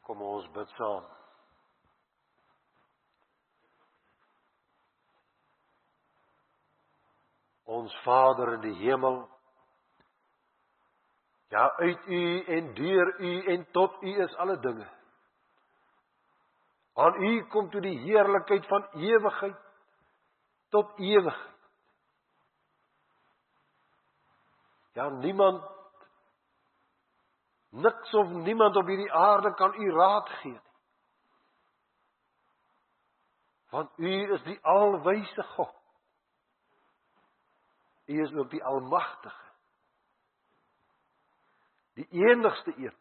Kom ons bid saam. Ons Vader in die hemel, ja, uit U en deur U en tot U is alle dinge. Aan U kom toe die heerlikheid van ewigheid tot ewigheid. Ja, niks of niemand op hierdie aarde kan U raad gee nie. Want U is die alwyse God. U is ook die almagtige. Die enigste een,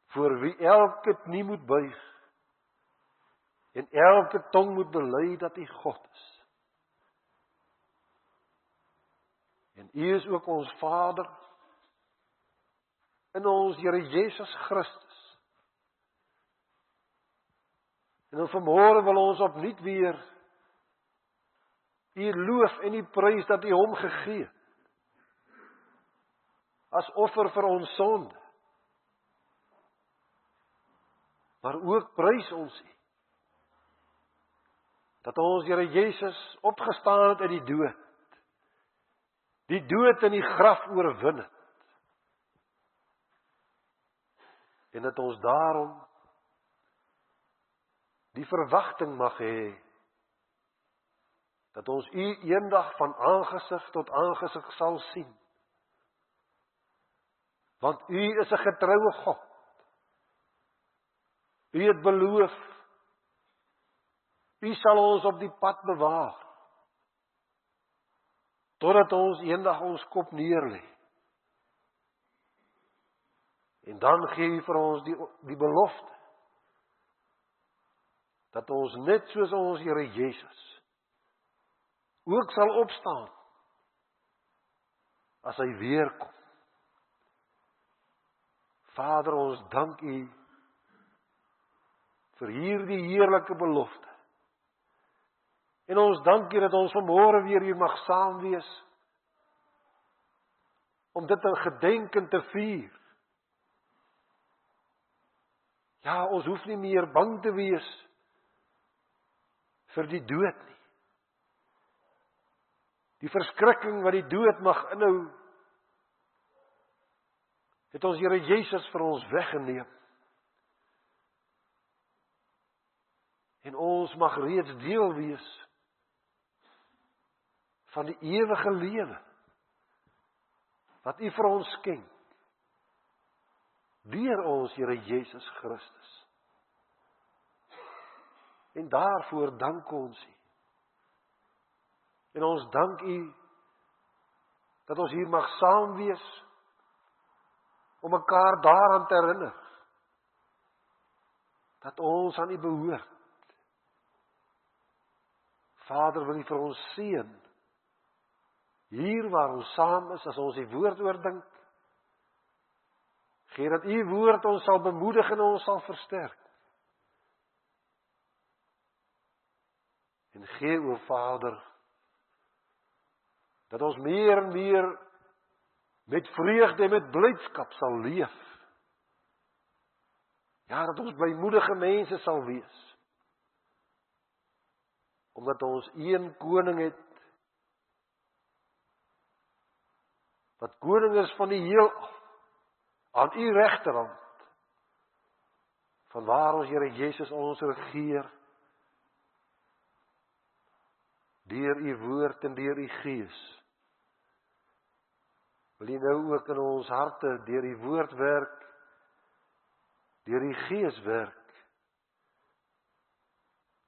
voor wie elke knie moet buig, en elke tong moet bely dat U God is. En U is ook ons Vader, in ons Here Jesus Christus. En vanmôre wil ons opnuut weer U loof en U prys dat U hom gegee het, as offer vir ons sonde. Maar ook prys ons U, dat ons Here Jesus opgestaan het uit die dood en die graf oorwin het. En dat ons daarom die verwagting mag hê, dat ons U eendag van aangesig tot aangesig sal sien. Want U is 'n getroue God. U het beloof, U sal ons op die pad bewaar, totdat ons eendag ons kop neerlê. En dan gee U vir ons die belofte, dat ons net soos ons Here Jesus ook sal opstaan, as Hy weer kom. Vader, ons dank U vir hierdie heerlike belofte. En ons dank U dat ons vanmôre weer hier mag saam wees, om dit in gedenken te vier. Ja, ons hoef nie meer bang te wees vir die dood nie. Die verskrikking wat die dood mag inhou, het ons Here Jesus vir ons weggeneem. En ons mag reeds deel wees van die ewige lewe wat U vir ons skenk, deur ons Here Jesus Christus. En daarvoor dank ons U. En ons dank U dat ons hier mag saam wees, om mekaar daaraan te herinner, dat ons aan U behoort. Vader, wil U vir ons seën, hier waar ons saam is, as ons U woord oordink, gee dat U woord ons sal bemoedig en ons sal versterk. En gee, o Vader, dat ons meer en meer met vreugde en met blydskap sal leef. Ja, dat ons blymoedige mense sal wees, omdat ons een koning het, wat koning is van die heelal, aan U regterhand, vanwaar ons Here Jesus ons regeer, deur U woord en deur U Gees. Wil U nou ook in ons harte deur U woord werk, deur U Gees werk,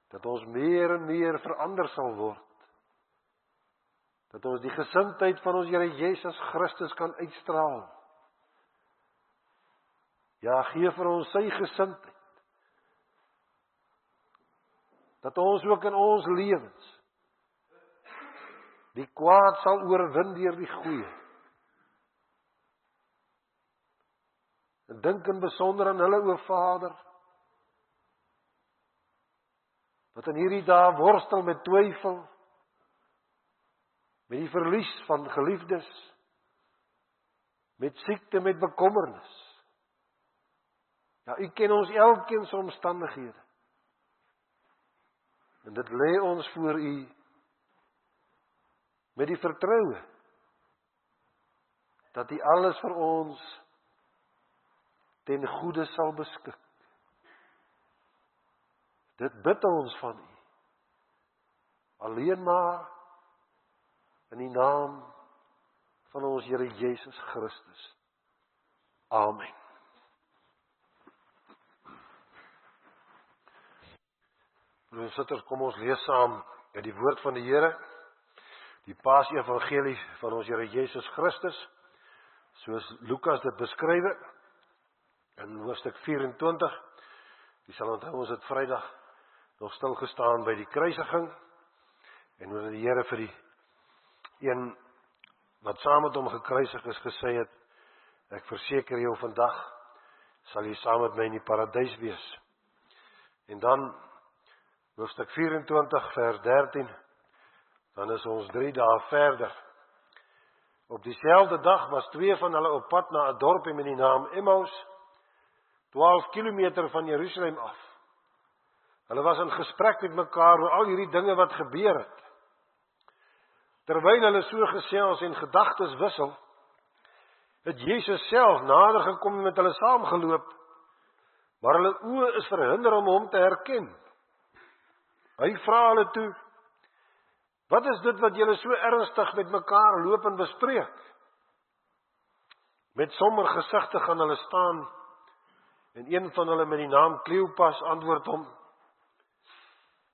dat ons meer en meer verander sal word, dat ons die gesindheid van ons Here Jesus Christus kan uitstraal. Ja, gee vir ons sy gesindheid, dat ons ook in ons lewens die kwaad sal oorwin deur die goeie. En dink in besonder aan hulle, o Vader, wat in hierdie dae worstel met twyfel, met die verlies van geliefdes, met siekte, met bekommernis. Ja, U ken ons elkeen se omstandighede. En dit lê ons voor U met die vertroue dat U alles vir ons ten goeie sal beskik. Dit bid ons van U. Alleen maar in die naam van ons Here Jesus Christus. Amen. Broers, kom ons lees saam uit die woord van die Here, die Paasevangelie van ons Here Jesus Christus, soos Lukas dit beskryf in hoofstuk 24. Jy sal onthou ons het Vrydag nog stil gestaan by die kruisiging en hoe die Here vir die een wat saam met hom gekruisig is gesê het, ek verseker jou vandag sal jy saam met my in die paradys wees. En dan hoofstuk 24 vers 13, dan is ons 3 dae verder. Op dieselfde dag was 2 van hulle op pad na 'n dorpie met die naam Emmaus, 12 kilometer van Jerusalem af. Hulle was in gesprek met mekaar oor al hierdie dinge wat gebeur het. Terwyl hulle so gesels en gedagtes wissel, het Jesus self nader gekom en met hulle saamgeloop, maar hulle oë is verhinder om hom te herken. Hy vra hulle toe, wat is dit wat julle so ernstig met mekaar loop en bespreek? Met somber gesigte gaan hulle staan, en een van hulle met die naam Kleopas antwoord hom,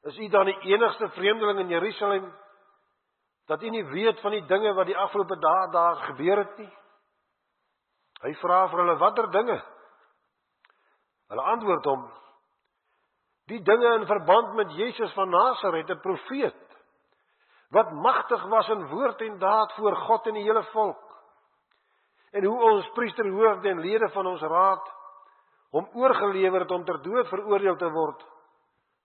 is u dan die enigste vreemdeling in Jerusalem, dat u nie weet van die dinge wat die afgelope dae daar gebeur het nie? Hy vra vir hulle, watter dinge? Hulle antwoord hom, die dinge in verband met Jesus van Nasaret, 'n profeet, wat magtig was in woord en daad voor God en die hele volk, en hoe ons priesterhoofde en lede van ons raad hom oorgelewer het om ter dood veroordeel te word,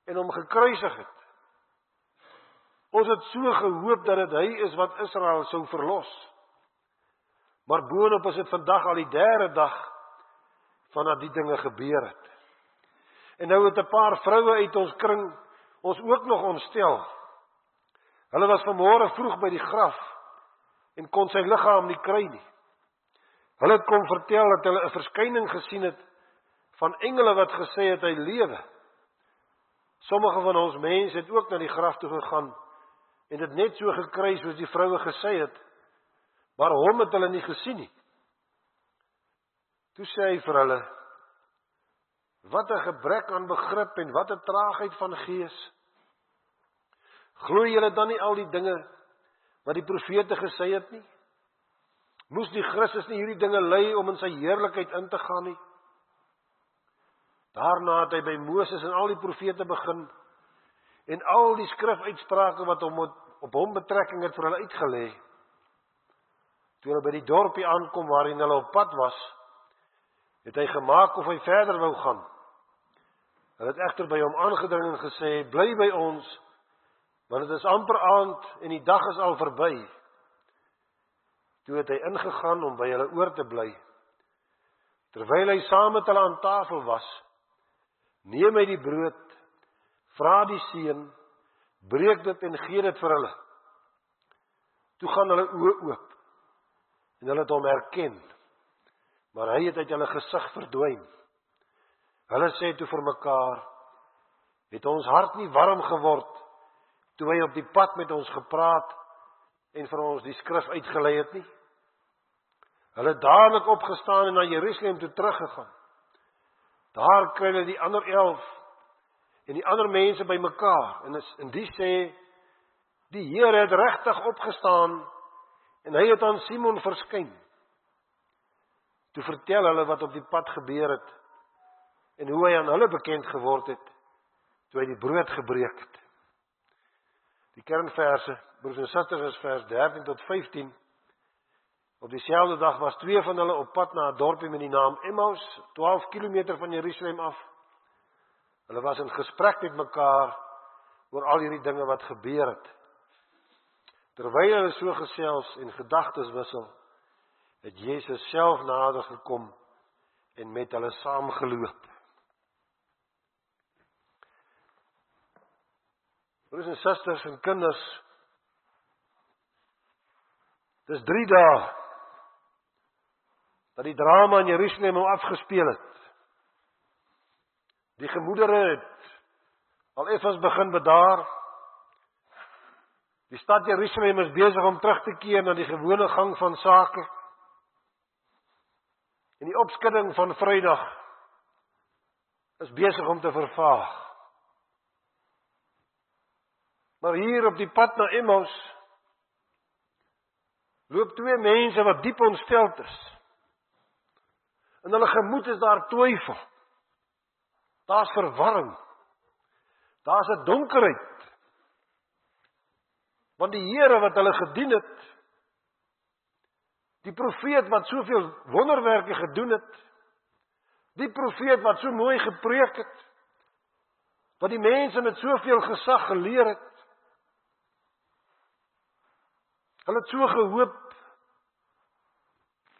en hom gekruisig het. Ons het so gehoop dat dit hy is wat Israel sou verlos. Maar boonop is dit vandag al die 3de dag vandat die dinge gebeur het. En nou het 'n paar vroue uit ons kring ons ook nog ontstel. Hulle was vanmôre vroeg by die graf en kon sy liggaam nie kry nie. Hulle het kom vertel dat hulle 'n verskyning gesien het van engele wat gesê het hy lewe. Sommige van ons mense het ook na die graf toe gegaan en dit net so gekry soos die vroue gesê het, maar hom het hulle nie gesien nie. Toe sê hy vir hulle, wat 'n gebrek aan begrip en wat 'n traagheid van gees. Glo julle dan nie al die dinge wat die profete gesê het nie? Moes die Christus nie hierdie dinge ly om in sy heerlikheid in te gaan nie? Daarna het hy by Moses en al die profete begin en al die skrifuitsprake wat op hom betrekking het vir hulle uitgelê. Toe hulle by die dorpie aankom waarin hulle op pad was, het hy gemaak of hy verder wou gaan. Hulle het egter by hom aangedring en gesê, bly by ons, want dit is amper aand en die dag is al verby. Toe het hy ingegaan om by hulle oor te bly. Terwyl hy saam met hulle aan tafel was, neem hy die brood, vra die seun, breek dit en gee dit vir hulle. Toe gaan hulle oë oop en hulle het hom herken, maar hy het uit hulle gesig verdwyn. Hulle sê toe vir mekaar, het ons hart nie warm geword toe hy op die pad met ons gepraat en vir ons die skrif uitgelei het nie? Hulle het dadelik opgestaan en na Jerusalem toe teruggegaan. Daar kry hulle die ander 11 en die ander mense by mekaar en die sê, die Here het regtig opgestaan en hy het aan Simon verskyn. Toe vertel hulle wat op die pad gebeur het en hoe hy aan hulle bekend geword het toe hy die brood gebreek het. Die kernverse, broers en susters, is vers 13 tot 15. Op dieselfde dag was 2 van hulle op pad na 'n dorpie met die naam Emmaus, 12 kilometer van Jerusalem af. Hulle was in gesprek met mekaar oor al hierdie dinge wat gebeur het. Terwyl hulle so gesels en gedagtes wissel, het Jesus self nader gekom en met hulle saamgeloop. Broers en susters en kinders, dis 3 dae dat die drama in Jerusalem al afgespeel het. Die gemoedere het al effens begin bedaar. Die stad Jerusalem is besig om terug te keer na die gewone gang van sake. En die opskudding van Vrydag is besig om te vervaag. Maar hier op die pad na Emmaus loop 2 mense wat diep ontsteld is. In hulle gemoed is daar twyfel. Daar's verwarring. Daar's 'n donkerheid. Want die Here wat hulle gedien het, die profeet wat soveel wonderwerke gedoen het, die profeet wat so mooi gepreek het, wat die mense met soveel gesag geleer het, hulle het so gehoop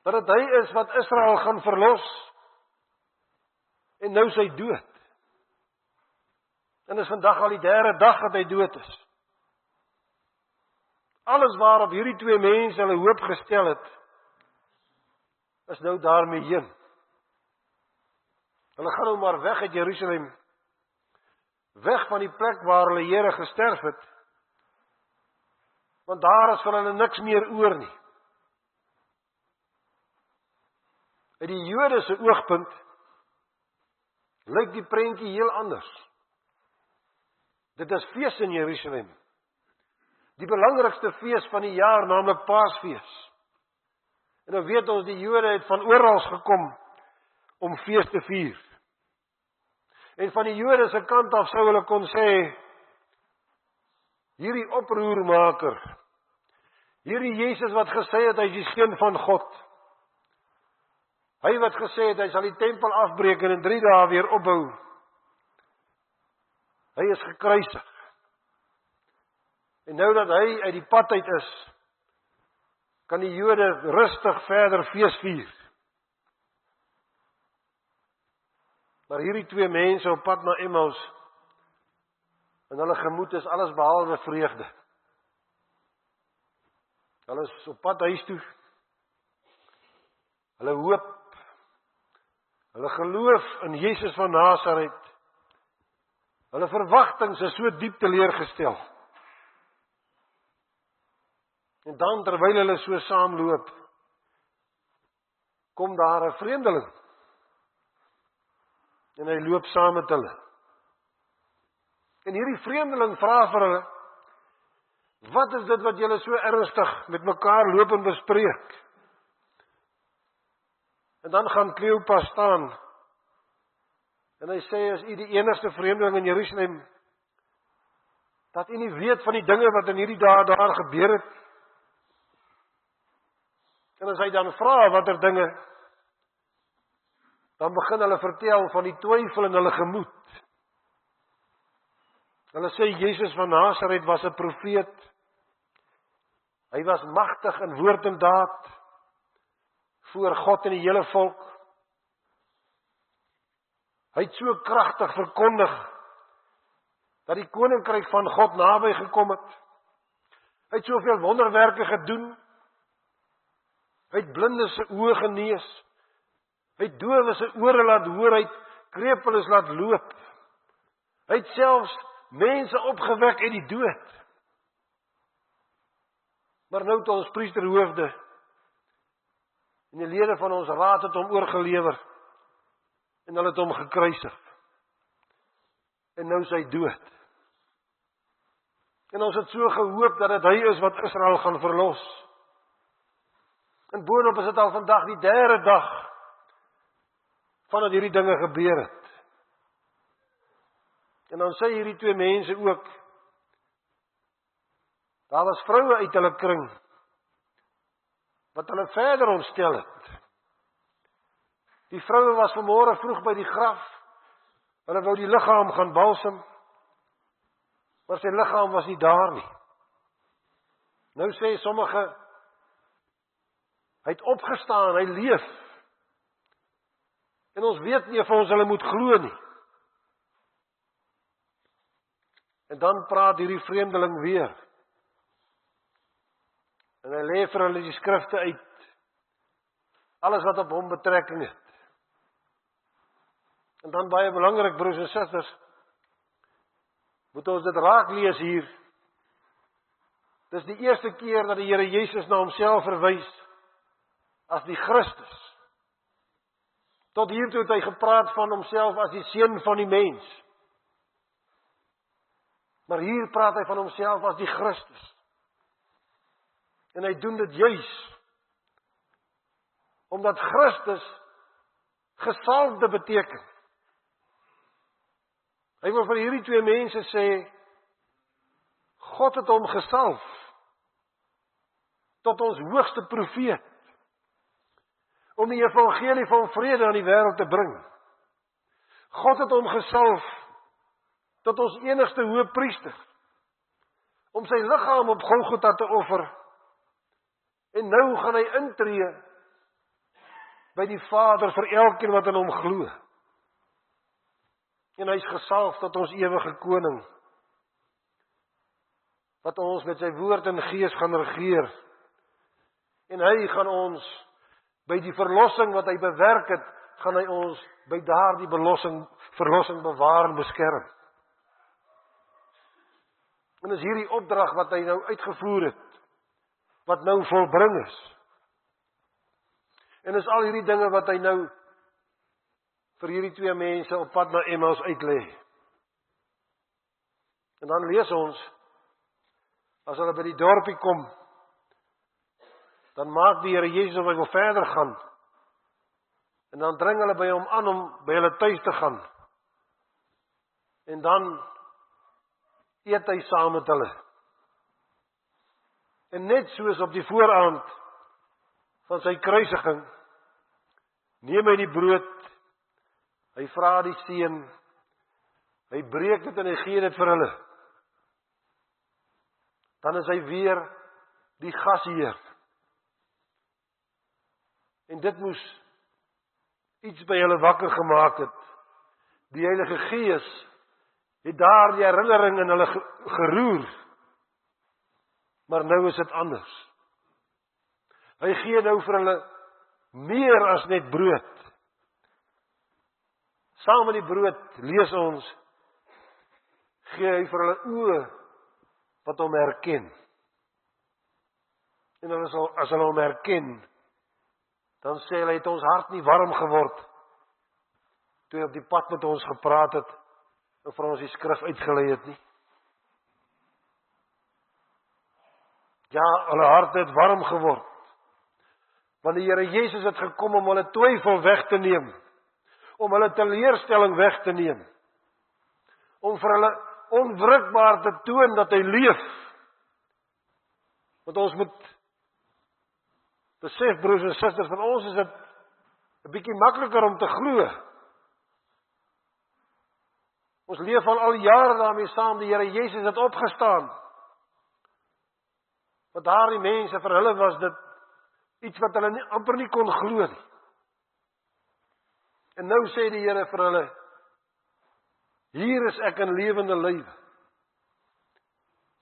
dat dit hy is wat Israel gaan verlos, en nou is hy dood. En is vandag al die 3de dag dat hy dood is. Alles waarop hierdie 2 mense hulle hoop gestel het, is nou daarmee heen. Hulle gaan nou maar weg uit Jerusalem, weg van die plek waar hulle Here gesterf het, want daar is vir hulle niks meer oor nie. Uit die Jode se oogpunt lyk die prentjie heel anders. Dit is fees in Jerusalem. Die belangrikste fees van die jaar, naamlik Paasfees. En nou weet ons, die Jode het van oral gekom om fees te vier. En van die Jode se kant af sou hulle kon sê, hierdie oproermaker, hierdie Jesus wat gesê het, hy is die Seun van God. Hy wat gesê het, hy sal die tempel afbreek en in 3 dae weer opbou. Hy is gekruisig. En nou dat hy uit die pad uit is, kan die Jode rustig verder fees vier. Maar hierdie 2 mense op pad na Emmaus, en hulle gemoed is alles behalwe vreugde. Hulle is op pad huis toe. Hulle hoop, hulle geloof in Jesus van Nasaret. Hulle verwagtings is so diep teleurgestel. En dan terwyl hulle so saamloop, kom daar 'n vreemdeling. En hy loop saam met hulle. En hierdie vreemdeling vra vir hulle, wat is dit wat julle so ernstig met mekaar loop en bespreek? En dan gaan Kleopas staan, en hy sê, as u die enigste vreemdeling in Jerusalem, dat u nie weet van die dinge wat in hierdie dae daar gebeur het. En as hy dan vra watter dinge, dan begin hulle vertel van die twyfel in hulle gemoed. Hulle sê, Jesus van Nasaret was 'n profeet. Hy was magtig in woord en daad, voor God en die hele volk. Hy het so kragtig verkondig, dat die koninkryk van God naby gekom het. Hy het soveel wonderwerke gedoen. Hy het blindes se oë genees. Hy het dowes se ore laat hoor, hy het krepeles laat loop. Hy het selfs mense opgewek uit die dood. Maar nou het ons priesterhoofde en die lede van ons raad het hom oorgelewer en hulle het hom gekruisig. En nou is hy dood. En ons het so gehoop dat dit hy is wat Israel gaan verlos. En boonop is dit al vandag die 3de dag vandat hierdie dinge gebeur het. En dan sê hierdie 2 mense ook, daar was vroue uit hulle kring, wat hulle verder ontstel het. Die vroue was vanmôre vroeg by die graf, hulle wou die liggaam gaan balsem, maar sy liggaam was nie daar nie. Nou sê sommige, hy het opgestaan, hy leef. En ons weet nie of ons hulle moet glo nie. En dan praat hierdie vreemdeling weer. En hy lê vir hulle die skrifte uit. Alles wat op hom betrekking het. En dan baie belangrik, broers en susters, moet ons dit raak lees hier. Dis die eerste keer dat die Here Jesus na homself verwys as die Christus. Tot hiertoe het hy gepraat van homself as die seun van die mens. Maar hier praat hy van homself as die Christus. En hy doen dit juis omdat Christus gesalfde beteken. Hy wil vir hierdie twee mense sê, God het hom gesalf tot ons hoogste profeet, om die evangelie van vrede aan die wêreld te bring. God het hom gesalf tot ons enigste hoëpriester, om sy liggaam op Golgotha te offer, en nou gaan hy intree by die Vader vir elkeen wat in hom glo. En hy is gesalf tot ons ewige koning, wat ons met sy woord en gees gaan regeer. En hy gaan ons, by die verlossing wat hy bewerk het, gaan hy ons by daardie verlossing bewaar en beskerm. En is hierdie opdrag wat hy nou uitgevoer het, wat nou volbring is. En is al hierdie dinge wat hy nou vir hierdie twee mense op pad na Emmaus uitlê. En dan lees ons, as hulle by die dorpie kom, dan maak die Here Jesus of hy wil verder gaan. En dan dring hulle by hom aan om by hulle tuis te gaan. En dan eet hy saam met hulle. En net soos op die vooraand van sy kruisiging, neem hy die brood, hy vra die seën, hy breek dit en hy gee dit vir hulle. Dan is hy weer die gasheer. En dit moes iets by hulle wakker gemaak het. Die Heilige Gees het daar die herinnering in hulle geroer. Maar nou is dit anders. Hy gee nou vir hulle meer as net brood. Saam met die brood, lees ons, gee hy vir hulle oë wat hom herken. En as hulle hom herken, dan sê hy, het ons hart nie warm geword, toe hy op die pad met ons gepraat het, en vir ons die skrif uitgelei het nie. Ja, hulle hart het warm geword, want die Here Jesus het gekom om hulle twyfel weg te neem, om hulle teleurstelling weg te neem, om vir hulle onwrikbaar te toon dat hy leef. Want ons moet besef, broers en susters, van ons is dit 'n bietjie makliker om te glo. Ons leef al jare daarmee saam, die Here Jesus het opgestaan. Want daardie mense, vir hulle was dit iets wat hulle amper nie kon glo nie. En nou sê die Here vir hulle, hier is ek in lewende lywe.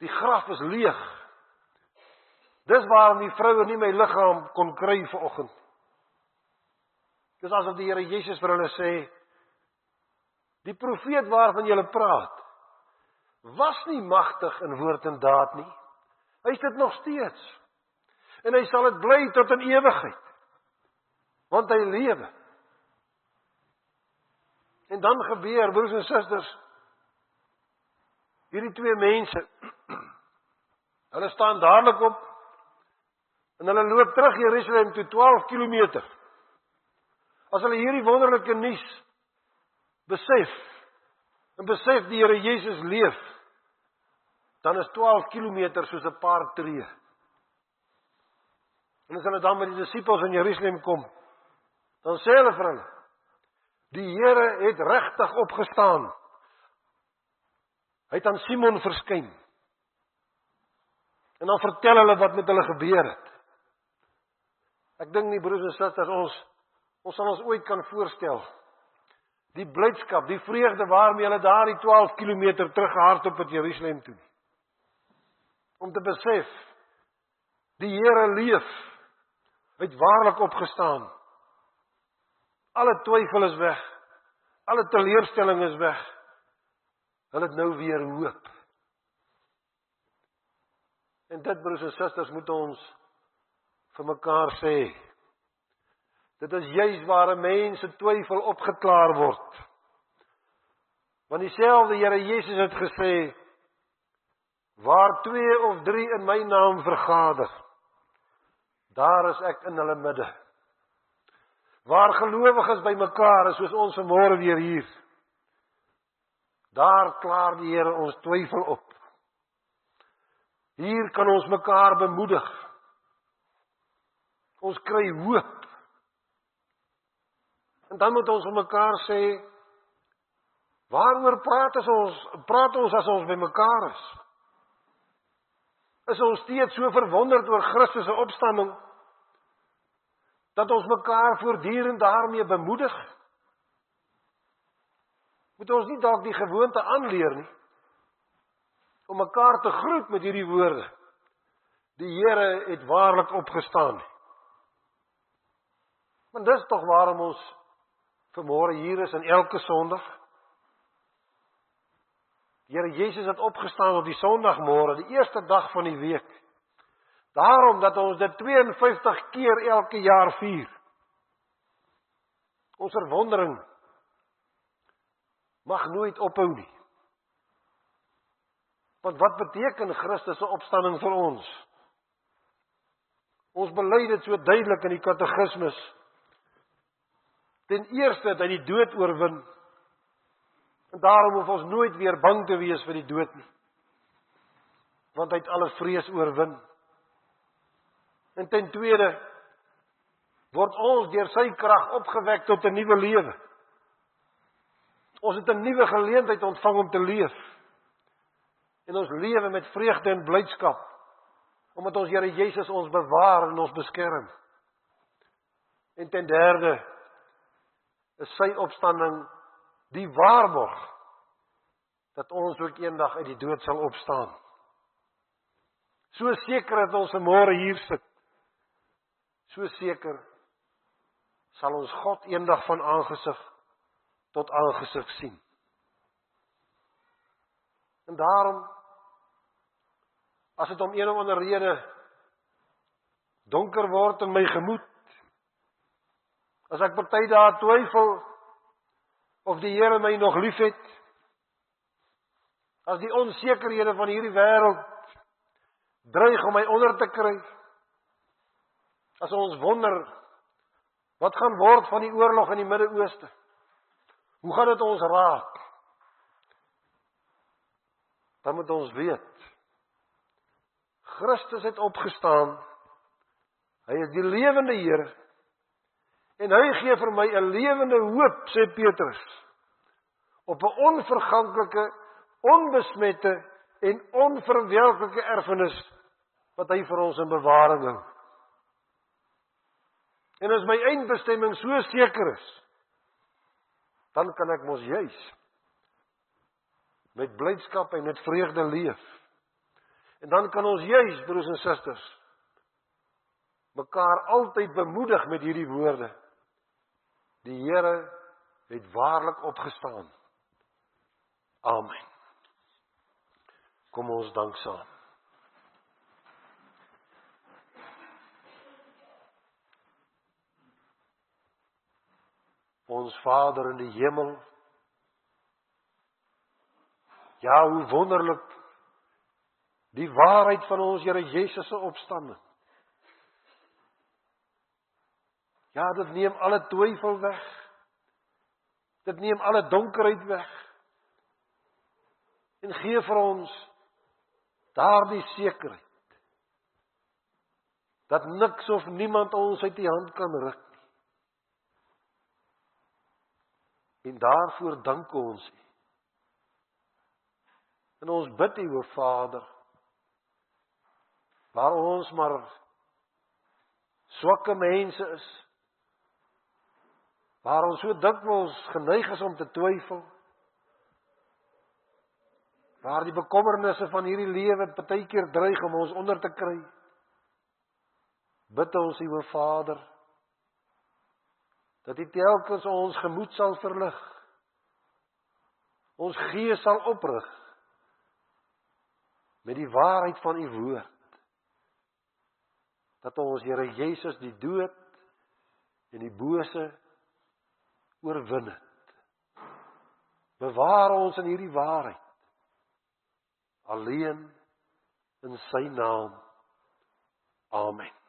Die graf is leeg. Dis waarom die vroue nie my liggaam kon kry vanoggend. Dis asof die Here Jesus vir hulle sê, die profeet waarvan julle praat, was nie magtig in woord en daad nie. Hy is dit nog steeds. En hy sal dit bly tot in ewigheid. Want hy lewe. En dan gebeur, broers en susters, hierdie twee mense, hulle staan dadelik op, en hulle loop terug Jerusalem toe 12 kilometer. As hulle hierdie wonderlike nuus besef, en besef die Here Jesus leef, dan is 12 kilometer soos 'n paar tree. En as hulle dan met die disippels in Jerusalem kom, dan sê hulle vir hulle, die Here het regtig opgestaan. Hy het aan Simon verskyn. En dan vertel hulle wat met hulle gebeur het. Ek dink nie, broers en susters, ons sal ons ooit kan voorstel die blydskap, die vreugde waarmee hulle daar die 12 kilometer teruggehardloop het Jerusalem toe nie. Om te besef, die Here leef, hy het waarlik opgestaan. Alle twyfel is weg, alle teleurstelling is weg. Hulle het nou weer hoop. En dit, broers en susters, moet ons vir mekaar sê. Dit is juis waar 'n mens se twyfel opgeklaar word. Want dieselfde Here Jesus het gesê, waar 2 of 3 in my naam vergader, daar is ek in hulle midde. Waar gelowiges by mekaar is, soos ons vanmôre weer hier, daar klaar die Here ons twyfel op. Hier kan ons mekaar bemoedig. Ons kry hoop. En dan moet ons vir mekaar sê, waaroor praat ons as ons by mekaar is? Is ons steeds so verwonderd oor Christus se opstanding, dat ons mekaar voortdurend daarmee bemoedig? Moet ons nie dalk die gewoonte aanleer nie, om mekaar te groet met hierdie woorde, die Here het waarlik opgestaan nie. Want dis tog waarom ons vanmôre hier is en elke Sondag. Die Here Jesus het opgestaan op die Sondagmôre, die eerste dag van die week. Daarom dat ons dit 52 keer elke jaar vier. Ons verwondering mag nooit ophou nie. Want wat beteken Christus se opstanding vir ons? Ons bely dit so duidelik in die katekismes. Ten eerste dat hy die dood oorwin. En daarom hoef ons nooit weer bang te wees vir die dood nie. Want hy het alle vrees oorwin. En ten tweede word ons deur sy krag opgewek tot 'n nuwe lewe. Ons het 'n nuwe geleentheid ontvang om te leef. En ons lewe met vreugde en blydskap, omdat ons Here Jesus ons bewaar en ons beskerm. En ten derde is sy opstanding die waarborg dat ons ook eendag uit die dood sal opstaan. So seker dat ons vanmôre hier sit, so seker sal ons God eendag van aangesig tot aangesig sien. En daarom, as dit om een of ander rede donker word in my gemoed, as ek party daar twyfel of die Here my nog liefhet, as die onsekerhede van hierdie wêreld dreig om my onder te kry, as ons wonder, wat gaan word van die oorlog in die Midde-Ooste? Hoe gaan dit ons raak? Dan moet ons weet, Christus het opgestaan, hy is die lewende Here, en hy gee vir my 'n lewende hoop, sê Petrus, op 'n onverganklike, onbesmette en onverwelklike erfenis, wat hy vir ons in bewaring hou. En as my eindbestemming so seker is, dan kan ek mos juis met blydskap en met vreugde leef. En dan kan ons juis, broers en susters, mekaar altyd bemoedig met hierdie woorde. Die Here het waarlik opgestaan. Amen. Kom ons dank saam. Ons Vader in die hemel, ja, hoe wonderlik die waarheid van ons Here Jesus se opstanding. Ja, dit neem alle twyfel weg. Dit neem alle donkerheid weg. En gee vir ons daardie sekerheid, dat niks of niemand ons uit die hand kan ruk nie. En daarvoor dank ons U. En ons bid U, o Vader, waar ons maar swakke mense is, waar ons so dikwels geneig is om te twyfel, waar die bekommernisse van hierdie lewe partykeer dreig om ons onder te kry, bid ons U, o Vader, dat U telkens ons gemoed sal verlig, ons gees sal oprig, met die waarheid van U woord, dat ons Here Jesus die dood en die bose oorwin het. Bewaar ons in hierdie waarheid, alleen in Sy naam. Amen.